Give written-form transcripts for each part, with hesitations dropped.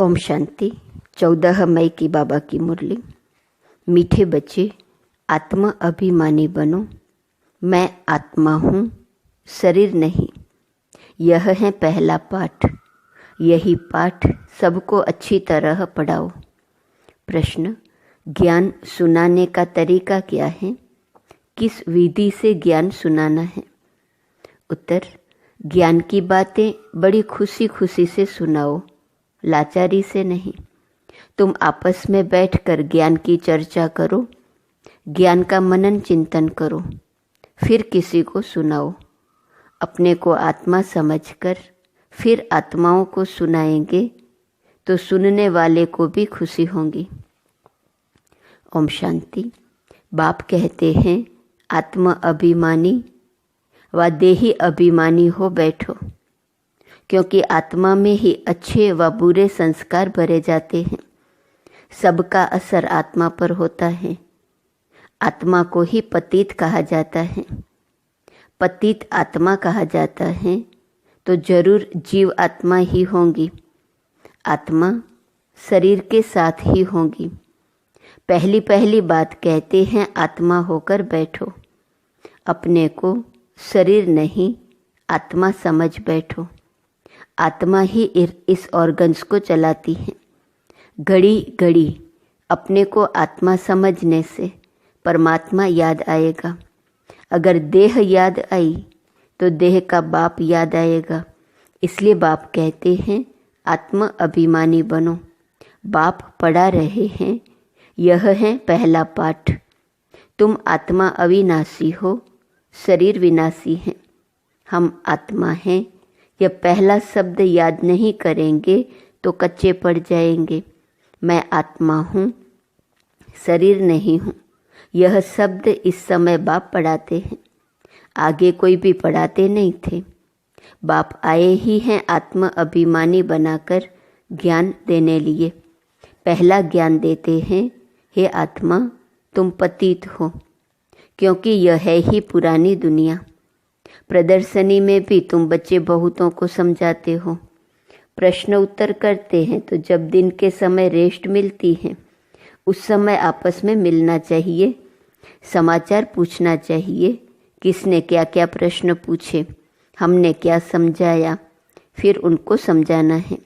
ओम शांति। 14 मई की बाबा की मुरली। मीठे बच्चे, आत्मा अभिमानी बनो। मैं आत्मा हूँ, शरीर नहीं। यह है पहला पाठ। यही पाठ सबको अच्छी तरह पढ़ाओ। प्रश्न: ज्ञान सुनाने का तरीका क्या है? किस विधि से ज्ञान सुनाना है? उत्तर: ज्ञान की बातें बड़ी खुशी खुशी से सुनाओ, लाचारी से नहीं। तुम आपस में बैठकर ज्ञान की चर्चा करो, ज्ञान का मनन चिंतन करो, फिर किसी को सुनाओ। अपने को आत्मा समझकर फिर आत्माओं को सुनाएंगे तो सुनने वाले को भी खुशी होगी। ओम शांति। बाप कहते हैं, आत्मा अभिमानी व देही अभिमानी हो बैठो, क्योंकि आत्मा में ही अच्छे व बुरे संस्कार भरे जाते हैं। सबका असर आत्मा पर होता है। आत्मा को ही पतित कहा जाता है। पतित आत्मा कहा जाता है तो जरूर जीव आत्मा ही होंगी। आत्मा शरीर के साथ ही होंगी। पहली पहली बात कहते हैं, आत्मा होकर बैठो। अपने को शरीर नहीं आत्मा समझ बैठो। आत्मा ही इस ऑर्गन्स को चलाती है। घड़ी घड़ी अपने को आत्मा समझने से परमात्मा याद आएगा। अगर देह याद आई तो देह का बाप याद आएगा। इसलिए बाप कहते हैं, आत्मा अभिमानी बनो। बाप पढ़ा रहे हैं, यह है पहला पाठ। तुम आत्मा अविनाशी हो, शरीर विनाशी है। हम आत्मा हैं। यह पहला शब्द याद नहीं करेंगे तो कच्चे पड़ जाएंगे। मैं आत्मा हूँ, शरीर नहीं हूँ। यह शब्द इस समय बाप पढ़ाते हैं। आगे कोई भी पढ़ाते नहीं थे। बाप आए ही हैं आत्मा अभिमानी बनाकर ज्ञान देने लिए। पहला ज्ञान देते हैं, हे आत्मा तुम पतित हो, क्योंकि यह है ही पुरानी दुनिया। प्रदर्शनी में भी तुम बच्चे बहुतों को समझाते हो, प्रश्न उत्तर करते हैं। तो जब दिन के समय रेस्ट मिलती है उस समय आपस में मिलना चाहिए, समाचार पूछना चाहिए। किसने क्या क्या प्रश्न पूछे, हमने क्या समझाया, फिर उनको समझाना है।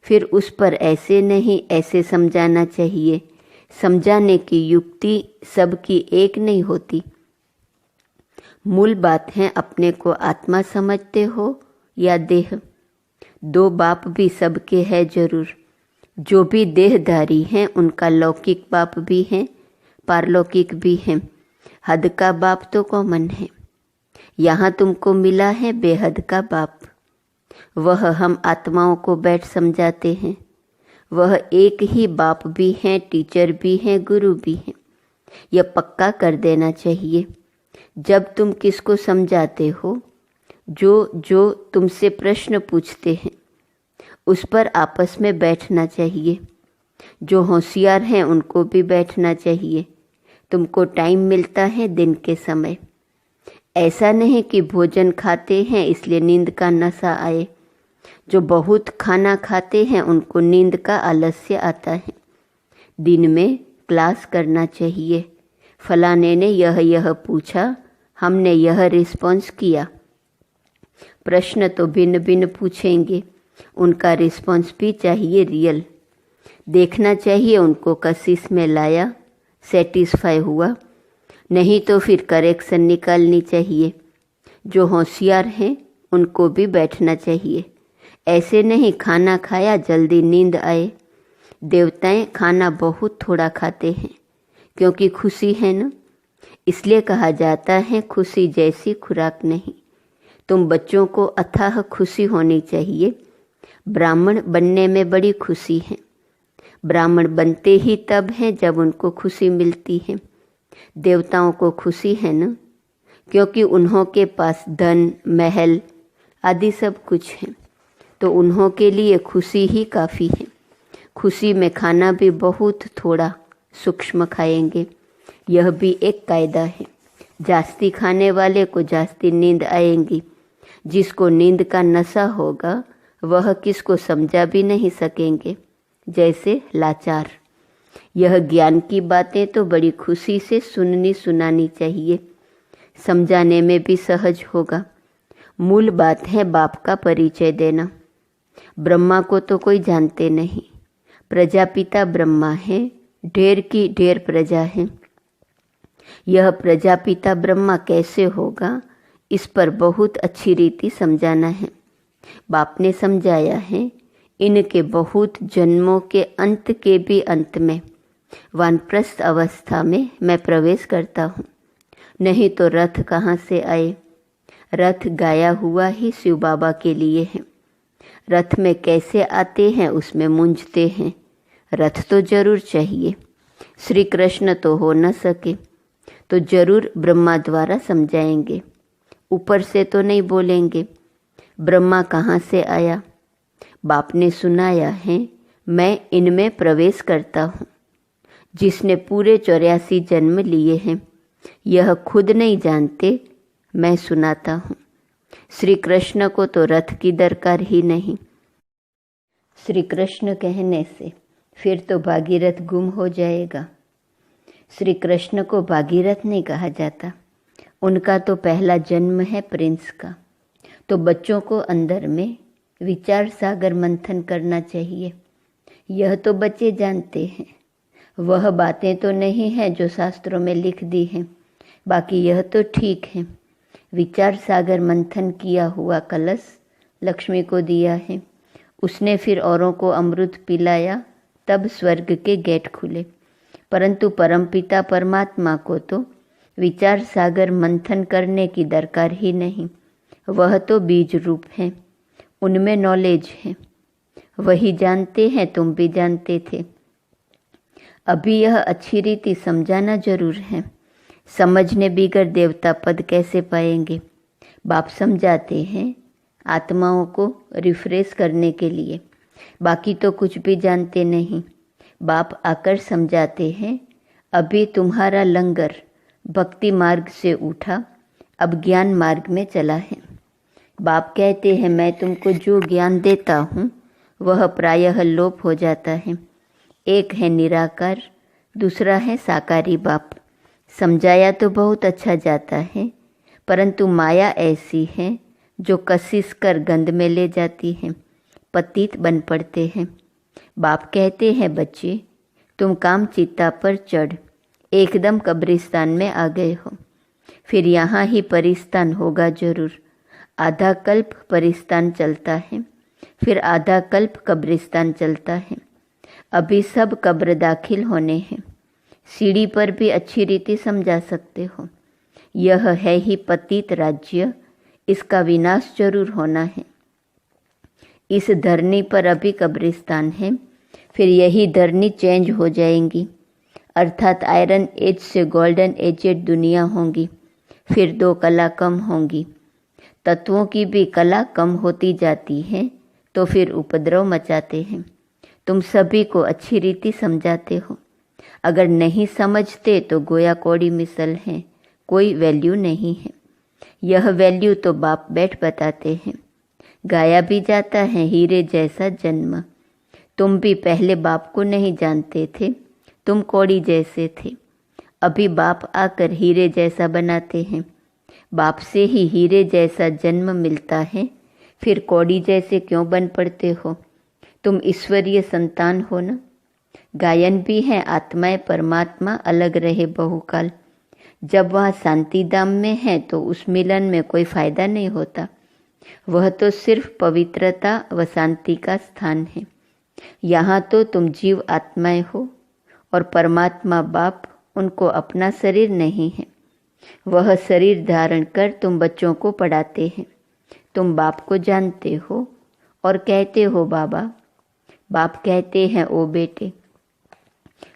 फिर उस पर ऐसे नहीं ऐसे समझाना चाहिए। समझाने की युक्ति सबकी एक नहीं होती। मूल बात है, अपने को आत्मा समझते हो या देह। दो बाप भी सबके है जरूर। जो भी देहधारी हैं उनका लौकिक बाप भी है, पारलौकिक भी है। हद का बाप तो कॉमन है। यहाँ तुमको मिला है बेहद का बाप। वह हम आत्माओं को बैठ समझाते हैं। वह एक ही बाप भी हैं, टीचर भी हैं, गुरु भी हैं। यह पक्का कर देना चाहिए। जब तुम किसको समझाते हो, जो तुमसे प्रश्न पूछते हैं उस पर आपस में बैठना चाहिए। जो होशियार हैं उनको भी बैठना चाहिए। तुमको टाइम मिलता है दिन के समय। ऐसा नहीं कि भोजन खाते हैं इसलिए नींद का नशा आए। जो बहुत खाना खाते हैं उनको नींद का आलस्य आता है। दिन में क्लास करना चाहिए। फलाने ने यह पूछा, हमने यह रिस्पॉन्स किया। प्रश्न तो भिन्न भिन्न पूछेंगे, उनका रिस्पॉन्स भी चाहिए रियल। देखना चाहिए उनको कशिश में लाया, सेटिस्फाई हुआ, नहीं तो फिर करेक्शन निकालनी चाहिए। जो होशियार हैं उनको भी बैठना चाहिए। ऐसे नहीं खाना खाया जल्दी नींद आए। देवताएं खाना बहुत थोड़ा खाते हैं क्योंकि खुशी है ना। इसलिए कहा जाता है, खुशी जैसी खुराक नहीं। तुम बच्चों को अथाह खुशी होनी चाहिए। ब्राह्मण बनने में बड़ी खुशी है। ब्राह्मण बनते ही तब है जब उनको खुशी मिलती है। देवताओं को खुशी है ना, क्योंकि उन्हों के पास धन महल आदि सब कुछ है, तो उन्हों के लिए खुशी ही काफ़ी है। खुशी में खाना भी बहुत थोड़ा सूक्ष्म खाएंगे। यह भी एक कायदा है। जास्ती खाने वाले को जास्ती नींद आएंगी। जिसको नींद का नशा होगा वह किसको समझा भी नहीं सकेंगे। जैसे लाचार। यह ज्ञान की बातें तो बड़ी खुशी से सुननी सुनानी चाहिए, समझाने में भी सहज होगा। मूल बात है बाप का परिचय देना। ब्रह्मा को तो कोई जानते नहीं, प्रजापिता ब्रह्मा है, ढेर की ढेर प्रजा है। यह प्रजापिता ब्रह्मा कैसे होगा, इस पर बहुत अच्छी रीति समझाना है। बाप ने समझाया है, इनके बहुत जन्मों के अंत के भी अंत में वानप्रस्थ अवस्था में मैं प्रवेश करता हूँ, नहीं तो रथ कहाँ से आए। रथ गाया हुआ ही शिव बाबा के लिए है। रथ में कैसे आते हैं उसमें मूंझते हैं। रथ तो जरूर चाहिए, श्री कृष्ण तो हो न सके तो जरूर ब्रह्मा द्वारा समझाएंगे, ऊपर से तो नहीं बोलेंगे। ब्रह्मा कहाँ से आया, बाप ने सुनाया है, मैं इनमें प्रवेश करता हूँ। जिसने पूरे 84 जन्म लिए हैं, यह खुद नहीं जानते, मैं सुनाता हूँ। श्री कृष्ण को तो रथ की दरकार ही नहीं। श्री कृष्ण कहने से फिर तो भागीरथ गुम हो जाएगा। श्री कृष्ण को भागीरथ नहीं कहा जाता, उनका तो पहला जन्म है प्रिंस का। तो बच्चों को अंदर में विचार सागर मंथन करना चाहिए। यह तो बच्चे जानते हैं, वह बातें तो नहीं हैं जो शास्त्रों में लिख दी हैं। बाकी यह तो ठीक है, विचार सागर मंथन किया हुआ कलश लक्ष्मी को दिया है, उसने फिर औरों को अमृत पिलाया, तब स्वर्ग के गेट खुले। परंतु परमपिता परमात्मा को तो विचार सागर मंथन करने की दरकार ही नहीं। वह तो बीज रूप है, उनमें नॉलेज है, वही जानते हैं, तुम भी जानते थे। अभी यह अच्छी रीति समझाना जरूर है। समझने बिगर देवता पद कैसे पाएंगे। बाप समझाते हैं आत्माओं को रिफ्रेश करने के लिए, बाकी तो कुछ भी जानते नहीं। बाप आकर समझाते हैं, अभी तुम्हारा लंगर भक्ति मार्ग से उठा, अब ज्ञान मार्ग में चला है। बाप कहते हैं, मैं तुमको जो ज्ञान देता हूँ वह प्रायः लोप हो जाता है। एक है निराकार, दूसरा है साकारी। बाप समझाया तो बहुत अच्छा जाता है, परंतु माया ऐसी है जो कशिश कर गंध में ले जाती है, पतित बन पड़ते हैं। बाप कहते हैं, बच्चे तुम काम चित्ता पर चढ़ एकदम कब्रिस्तान में आ गए हो, फिर यहाँ ही परिस्तान होगा जरूर। आधा कल्प परिस्तान चलता है, फिर आधा कल्प कब्रिस्तान चलता है। अभी सब कब्र दाखिल होने हैं। सीढ़ी पर भी अच्छी रीति समझा सकते हो। यह है ही पतित राज्य, इसका विनाश जरूर होना है। इस धरनी पर अभी कब्रिस्तान है, फिर यही धरनी चेंज हो जाएंगी, अर्थात आयरन एज से गोल्डन एजेड दुनिया होंगी। फिर 2 कला कम होंगी। तत्वों की भी कला कम होती जाती है, तो फिर उपद्रव मचाते हैं। तुम सभी को अच्छी रीति समझाते हो, अगर नहीं समझते तो गोया कौड़ी मिसल है, कोई वैल्यू नहीं है। यह वैल्यू तो बाप बैठ बताते हैं। गाया भी जाता है, हीरे जैसा जन्म। तुम भी पहले बाप को नहीं जानते थे, तुम कौड़ी जैसे थे। अभी बाप आकर हीरे जैसा बनाते हैं। बाप से ही हीरे जैसा जन्म मिलता है, फिर कौड़ी जैसे क्यों बन पड़ते हो। तुम ईश्वरीय संतान हो ना। गायन भी है, आत्माएं परमात्मा अलग रहे बहुकाल। जब वह शांति धाम में है तो उस मिलन में कोई फायदा नहीं होता। वह तो सिर्फ पवित्रता व शांति का स्थान है। यहाँ तो तुम जीव आत्माएं हो और परमात्मा बाप उनको अपना शरीर नहीं है। वह शरीर धारण कर तुम बच्चों को पढ़ाते हैं। तुम बाप को जानते हो और कहते हो बाबा। बाप कहते हैं ओ बेटे।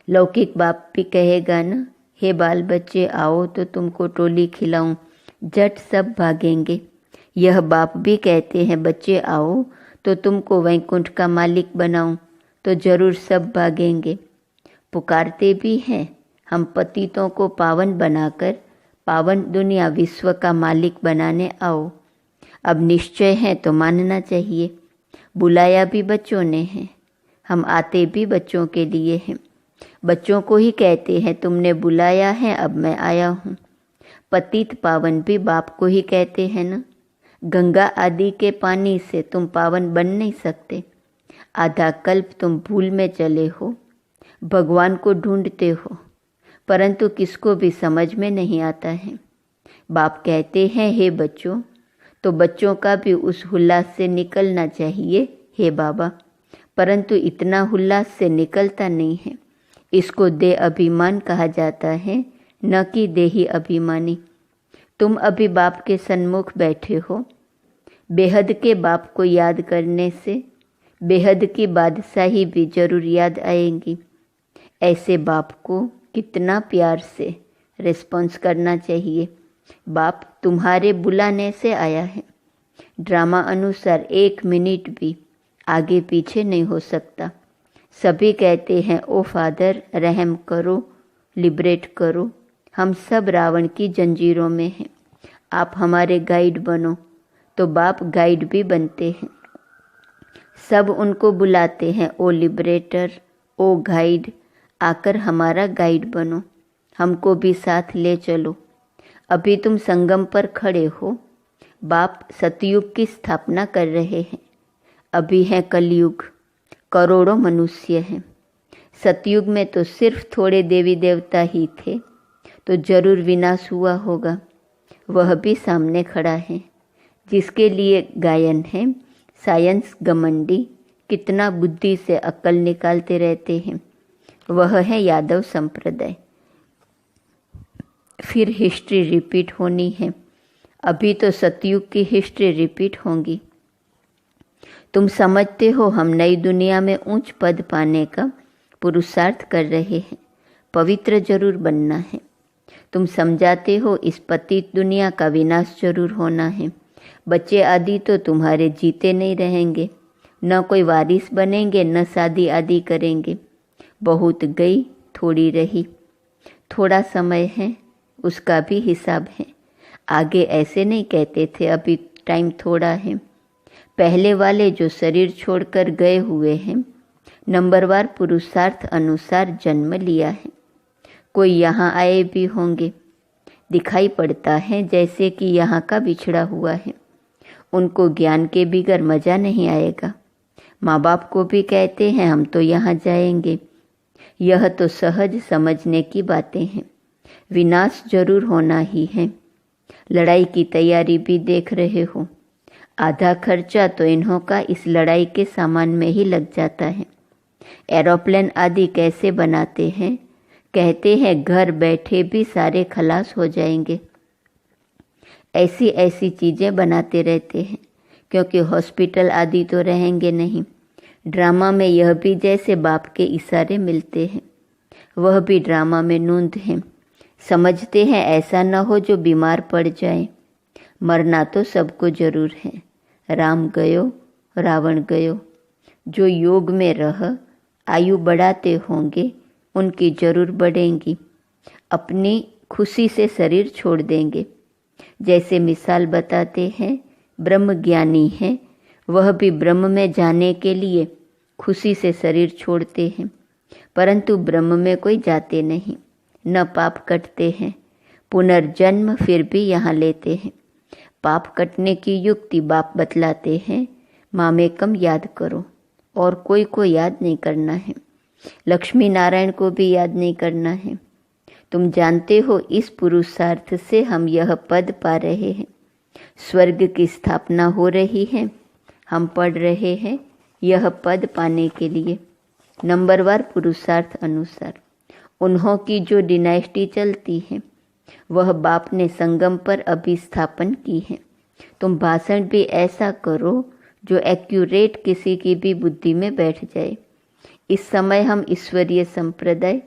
लौकिक बाप भी कहेगा ना, हे बाल बच्चे आओ तो तुमको टोली खिलाऊं, झट सब भागेंगे। यह बाप भी कहते हैं बच्चे आओ तो तुमको वैकुंठ का मालिक बनाऊं, तो जरूर सब भागेंगे। पुकारते भी हैं, हम पतितों को पावन बनाकर पावन दुनिया विश्व का मालिक बनाने आओ। अब निश्चय है तो मानना चाहिए। बुलाया भी बच्चों ने है, हम आते भी बच्चों के लिए हैं। बच्चों को ही कहते हैं तुमने बुलाया है अब मैं आया हूँ। पतित पावन भी बाप को ही कहते हैं ना। गंगा आदि के पानी से तुम पावन बन नहीं सकते। आधा कल्प तुम भूल में चले हो, भगवान को ढूंढते हो, परंतु किसको भी समझ में नहीं आता है। बाप कहते हैं हे बच्चों, तो बच्चों का भी उस हुल्लास से निकलना चाहिए हे बाबा, परंतु इतना हुल्लास से निकलता नहीं है। इसको देह अभिमान कहा जाता है, न कि देही अभिमानी। तुम अभी बाप के सन्मुख बैठे हो। बेहद के बाप को याद करने से बेहद की बादशाही भी जरूर याद आएंगी। ऐसे बाप को कितना प्यार से रिस्पॉन्स करना चाहिए। बाप तुम्हारे बुलाने से आया है। ड्रामा अनुसार 1 मिनट भी आगे पीछे नहीं हो सकता। सभी कहते हैं ओ फादर रहम करो, लिबरेट करो। हम सब रावण की जंजीरों में हैं, आप हमारे गाइड बनो। तो बाप गाइड भी बनते हैं। सब उनको बुलाते हैं ओ लिबरेटर, ओ गाइड, आकर हमारा गाइड बनो, हमको भी साथ ले चलो। अभी तुम संगम पर खड़े हो। बाप सतयुग की स्थापना कर रहे हैं। अभी है कलयुग, करोड़ों मनुष्य हैं। सतयुग में तो सिर्फ थोड़े देवी देवता ही थे, तो जरूर विनाश हुआ होगा। वह भी सामने खड़ा है, जिसके लिए गायन है साइंस गमंडी, कितना बुद्धि से अक्ल निकालते रहते हैं। वह है यादव संप्रदाय। फिर हिस्ट्री रिपीट होनी है। अभी तो सतयुग की हिस्ट्री रिपीट होंगी। तुम समझते हो हम नई दुनिया में उच्च पद पाने का पुरुषार्थ कर रहे हैं। पवित्र जरूर बनना है। तुम समझाते हो इस पतित दुनिया का विनाश जरूर होना है। बच्चे आदि तो तुम्हारे जीते नहीं रहेंगे, न कोई वारिस बनेंगे, न शादी आदि करेंगे। बहुत गई थोड़ी रही। थोड़ा समय है, उसका भी हिसाब है। आगे ऐसे नहीं कहते थे अभी टाइम थोड़ा है। पहले वाले जो शरीर छोड़कर गए हुए हैं, नंबरवार पुरुषार्थ अनुसार जन्म लिया है। कोई यहाँ आए भी होंगे। दिखाई पड़ता है जैसे कि यहाँ का बिछड़ा हुआ है। उनको ज्ञान के बिगर मज़ा नहीं आएगा। माँ बाप को भी कहते हैं हम तो यहाँ जाएंगे। यह तो सहज समझने की बातें हैं। विनाश जरूर होना ही है। लड़ाई की तैयारी भी देख रहे हो। आधा खर्चा तो इन्हों का इस लड़ाई के सामान में ही लग जाता है। एरोप्लेन आदि कैसे बनाते हैं? कहते हैं घर बैठे भी सारे खलास हो जाएंगे। ऐसी ऐसी चीज़ें बनाते रहते हैं, क्योंकि हॉस्पिटल आदि तो रहेंगे नहीं। ड्रामा में यह भी जैसे बाप के इशारे मिलते हैं, वह भी ड्रामा में नूंद है। समझते हैं ऐसा न हो जो बीमार पड़ जाए। मरना तो सबको जरूर है। राम गयो रावण गयो। जो योग में रह आयु बढ़ाते होंगे उनकी जरूर बढ़ेंगी। अपनी खुशी से शरीर छोड़ देंगे। जैसे मिसाल बताते हैं, ब्रह्म ज्ञानी है, वह भी ब्रह्म में जाने के लिए खुशी से शरीर छोड़ते हैं, परंतु ब्रह्म में कोई जाते नहीं, न पाप कटते हैं। पुनर्जन्म फिर भी यहाँ लेते हैं। पाप कटने की युक्ति बाप बतलाते हैं। मामे कम याद करो, और कोई को याद नहीं करना है। लक्ष्मी नारायण को भी याद नहीं करना है। तुम जानते हो इस पुरुषार्थ से हम यह पद पा रहे हैं। स्वर्ग की स्थापना हो रही है। हम पढ़ रहे हैं यह पद पाने के लिए नंबरवार पुरुषार्थ अनुसार। उन्हों की जो डिनाइस्टी चलती है वह बाप ने संगम पर अभी स्थापन की है। तुम भाषण भी ऐसा करो जो एक्यूरेट किसी की भी बुद्धि में बैठ जाए। इस समय हम ईश्वरीय संप्रदाय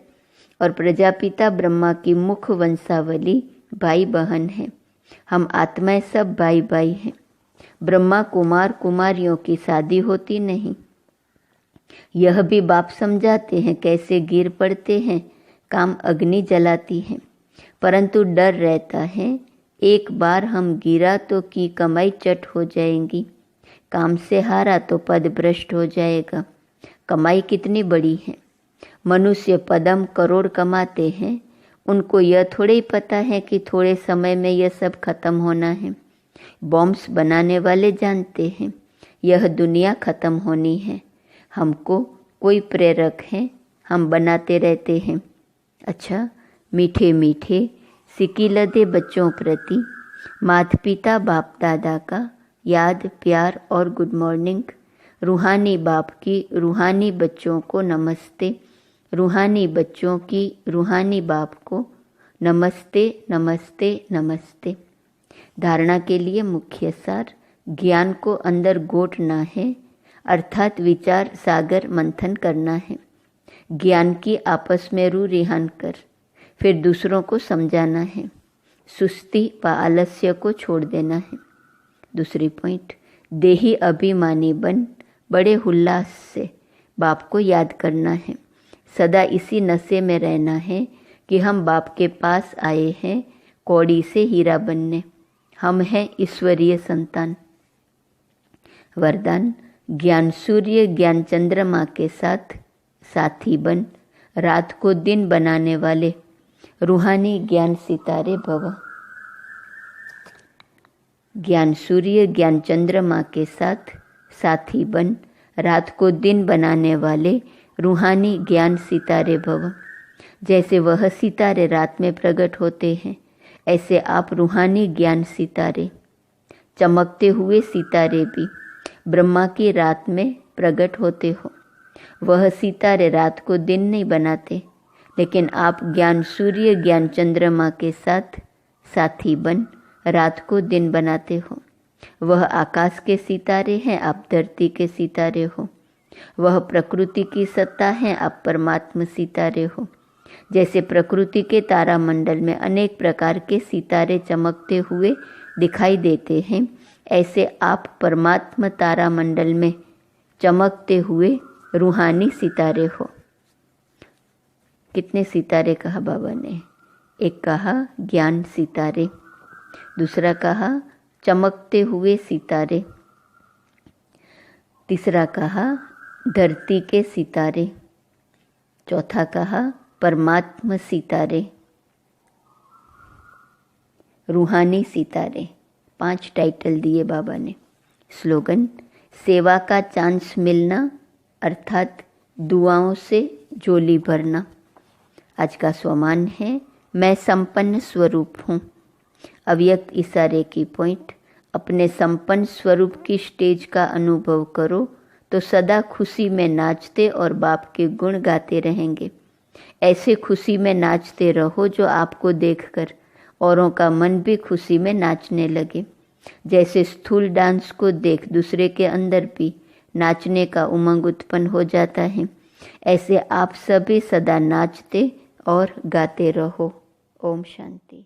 और प्रजापिता ब्रह्मा की मुख वंशावली भाई बहन हैं। हम आत्माएं सब भाई भाई हैं। ब्रह्मा कुमार कुमारियों की शादी होती नहीं। यह भी बाप समझाते हैं कैसे गिर पड़ते हैं, काम अग्नि जलाती है, परंतु डर रहता है एक बार हम गिरा तो की कमाई चट हो जाएगी। काम से हारा तो पद भ्रष्ट हो जाएगा। कमाई कितनी बड़ी है। मनुष्य पदम करोड़ कमाते हैं, उनको यह थोड़े ही पता है कि थोड़े समय में यह सब खत्म होना है। बॉम्ब्स बनाने वाले जानते हैं यह दुनिया खत्म होनी है। हमको कोई प्रेरक है, हम बनाते रहते हैं। अच्छा, मीठे मीठे सिकिलदे बच्चों प्रति माता पिता बाप दादा का याद प्यार और गुड मॉर्निंग। रूहानी बाप की रूहानी बच्चों को नमस्ते, रूहानी बच्चों की रूहानी बाप को नमस्ते नमस्ते नमस्ते। धारणा के लिए मुख्य सार, ज्ञान को अंदर गोटना है, अर्थात विचार सागर मंथन करना है। ज्ञान की आपस में रू रिहान कर फिर दूसरों को समझाना है। सुस्ती व आलस्य को छोड़ देना है। दूसरी पॉइंट, देही अभिमानी बन बड़े उल्लास से बाप को याद करना है। सदा इसी नशे में रहना है कि हम बाप के पास आए हैं कौड़ी से हीरा बनने, हम हैं ईश्वरीय संतान। वरदान, ज्ञान सूर्य ज्ञान चंद्रमा के साथ साथी बन रात को दिन बनाने वाले रूहानी ज्ञान सितारे भव। ज्ञान सूर्य ज्ञान चंद्रमा के साथ साथी बन रात को दिन बनाने वाले रूहानी ज्ञान सितारे भव। जैसे वह सितारे रात में प्रकट होते हैं, ऐसे आप रूहानी ज्ञान सितारे, चमकते हुए सितारे भी ब्रह्मा की रात में प्रकट होते हो। वह सितारे रात को दिन नहीं बनाते, लेकिन आप ज्ञान सूर्य ज्ञान चंद्रमा के साथ साथी बन रात को दिन बनाते हो। वह आकाश के सितारे हैं, आप धरती के सितारे हो। वह प्रकृति की सत्ता है, आप परमात्मा सितारे हो। जैसे प्रकृति के तारामंडल में अनेक प्रकार के सितारे चमकते हुए दिखाई देते हैं, ऐसे आप परमात्मा तारामंडल में चमकते हुए रूहानी सितारे हो। कितने सितारे कहा बाबा ने? एक कहा ज्ञान सितारे, दूसरा कहा चमकते हुए सितारे, तीसरा कहा धरती के सितारे, चौथा कहा परमात्मा सितारे, रूहानी सितारे। 5 टाइटल दिए बाबा ने। स्लोगन, सेवा का चांस मिलना अर्थात दुआओं से झोली भरना। आज का स्वमान है, मैं संपन्न स्वरूप हूँ। अव्यक्त इशारे की पॉइंट, अपने संपन्न स्वरूप की स्टेज का अनुभव करो तो सदा खुशी में नाचते और बाप के गुण गाते रहेंगे। ऐसे खुशी में नाचते रहो जो आपको देखकर औरों का मन भी खुशी में नाचने लगे। जैसे स्थूल डांस को देख दूसरे के अंदर भी नाचने का उमंग उत्पन्न हो जाता है, ऐसे आप सभी सदा नाचते और गाते रहो। ओम शांति।